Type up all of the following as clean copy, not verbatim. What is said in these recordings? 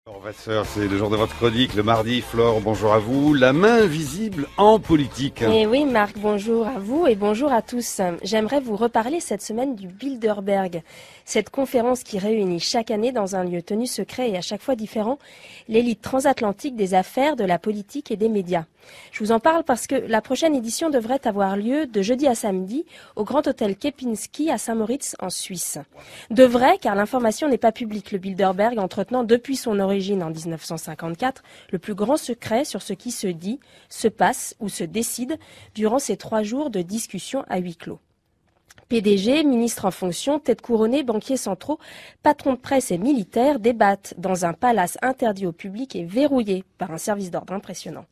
Professeur, c'est le jour de votre chronique, le mardi. Flore, bonjour à vous. La main invisible en politique. Et oui, Marc, bonjour à vous et bonjour à tous. J'aimerais vous reparler cette semaine du Bilderberg, cette conférence qui réunit chaque année dans un lieu tenu secret et à chaque fois différent l'élite transatlantique des affaires, de la politique et des médias. Je vous en parle parce que la prochaine édition devrait avoir lieu de jeudi à samedi au Grand Hôtel Kempinski à Saint-Moritz en Suisse. Devrait, car l'information n'est pas publique, le Bilderberg entretenant depuis son origine en 1954 le plus grand secret sur ce qui se dit, se passe ou se décide durant ces 3 jours de discussion à huis clos. PDG, ministres en fonction, têtes couronnées, banquiers centraux, patrons de presse et militaires débattent dans un palace interdit au public et verrouillé par un service d'ordre impressionnant.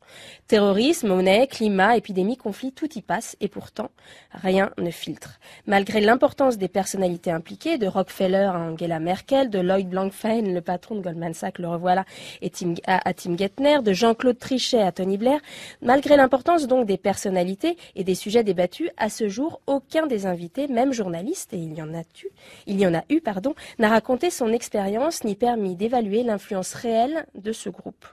Terrorisme, monnaie, climat, épidémie, conflit, tout y passe et pourtant, rien ne filtre. Malgré l'importance des personnalités impliquées, de Rockefeller à Angela Merkel, de Lloyd Blankfein, le patron de Goldman Sachs, le revoilà, à Tim Geithner, de Jean-Claude Trichet à Tony Blair, malgré l'importance donc des personnalités et des sujets débattus, à ce jour, aucun des invités, même journaliste, et il y en a eu, n'a raconté son expérience ni permis d'évaluer l'influence réelle de ce groupe.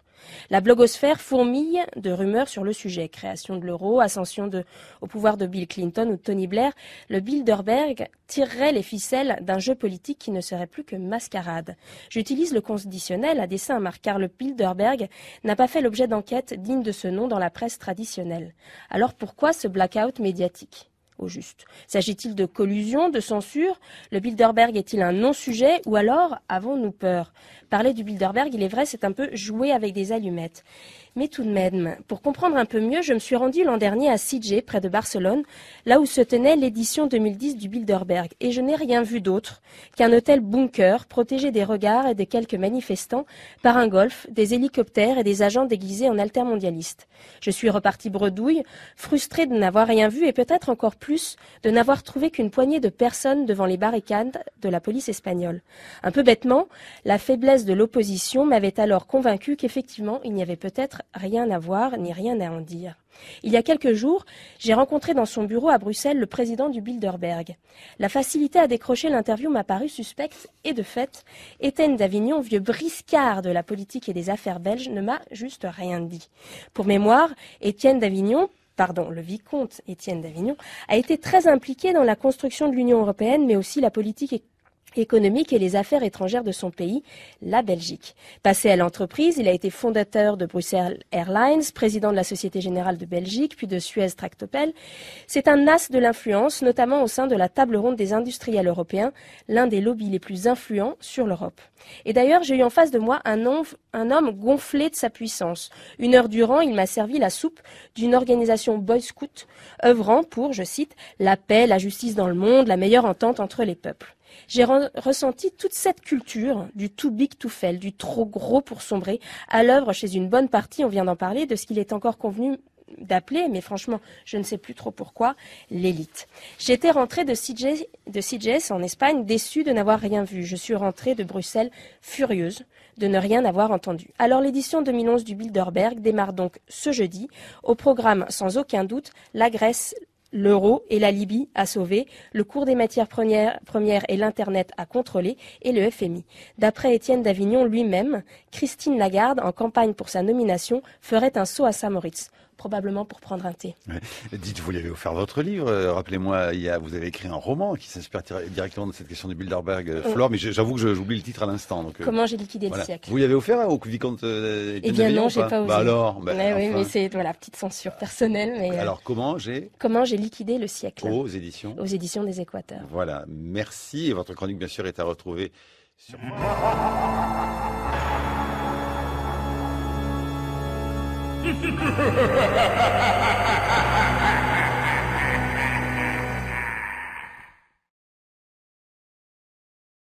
La blogosphère fourmille de rumeurs sur le sujet. Création de l'euro, ascension au pouvoir de Bill Clinton ou de Tony Blair, le Bilderberg tirerait les ficelles d'un jeu politique qui ne serait plus que mascarade. J'utilise le conditionnel à dessein, Marc, car le Bilderberg n'a pas fait l'objet d'enquêtes dignes de ce nom dans la presse traditionnelle. Alors pourquoi ce blackout médiatique ? Au juste. S'agit-il de collusion, de censure? Le Bilderberg est-il un non-sujet ou alors avons-nous peur? Parler du Bilderberg, il est vrai, c'est un peu jouer avec des allumettes. Mais tout de même, pour comprendre un peu mieux, je me suis rendue l'an dernier à Sitges, près de Barcelone, là où se tenait l'édition 2010 du Bilderberg. Et je n'ai rien vu d'autre qu'un hôtel bunker, protégé des regards et de quelques manifestants, par un golf, des hélicoptères et des agents déguisés en altermondialistes. Je suis repartie bredouille, frustrée de n'avoir rien vu et peut-être encore plus de n'avoir trouvé qu'une poignée de personnes devant les barricades de la police espagnole. Un peu bêtement, la faiblesse de l'opposition m'avait alors convaincue qu'effectivement, il n'y avait peut-être rien à voir ni rien à en dire. Il y a quelques jours, j'ai rencontré dans son bureau à Bruxelles le président du Bilderberg. La facilité à décrocher l'interview m'a paru suspecte et de fait, Étienne d'Avignon, vieux briscard de la politique et des affaires belges, ne m'a juste rien dit. Pour mémoire, le vicomte Étienne d'Avignon, a été très impliqué dans la construction de l'Union européenne, mais aussi la politique économique et les affaires étrangères de son pays, la Belgique. Passé à l'entreprise, il a été fondateur de Bruxelles Airlines, président de la Société Générale de Belgique, puis de Suez Tractopel. C'est un as de l'influence, notamment au sein de la table ronde des industriels européens, l'un des lobbies les plus influents sur l'Europe. Et d'ailleurs, j'ai eu en face de moi un homme gonflé de sa puissance. 1 heure durant, il m'a servi la soupe d'une organisation Boy Scout, œuvrant pour, je cite, la paix, la justice dans le monde, la meilleure entente entre les peuples. J'ai ressenti toute cette culture du too big to fail, du trop gros pour sombrer, à l'œuvre chez une bonne partie, on vient d'en parler, de ce qu'il est encore convenu d'appeler, mais franchement, je ne sais plus trop pourquoi, l'élite. J'étais rentrée de Sitges en Espagne, déçue de n'avoir rien vu. Je suis rentrée de Bruxelles, furieuse de ne rien avoir entendu. Alors l'édition 2011 du Bilderberg démarre donc ce jeudi. Au programme, sans aucun doute, la Grèce, l'euro et la Libye à sauver, le cours des matières premières et l'Internet à contrôler et le FMI. D'après Étienne d'Avignon lui-même, Christine Lagarde, en campagne pour sa nomination, ferait un saut à Saint-Moritz, probablement pour prendre un thé. Ouais. Dites, vous lui avez offert votre livre. Rappelez-moi, vous avez écrit un roman qui s'inspire directement de cette question du Bilderberg, Flore, mais j'avoue que j'oublie le titre à l'instant. Donc, Comment j'ai liquidé voilà. le siècle. Vous lui avez offert au vicomte Étienne Eh bien d'Avignon, non, j'ai pas osé. Oui, mais c'est petite censure personnelle. Mais alors comment j'ai liquidé le siècle aux éditions des Équateurs. Voilà, merci. Et votre chronique, bien sûr, est à retrouver sur...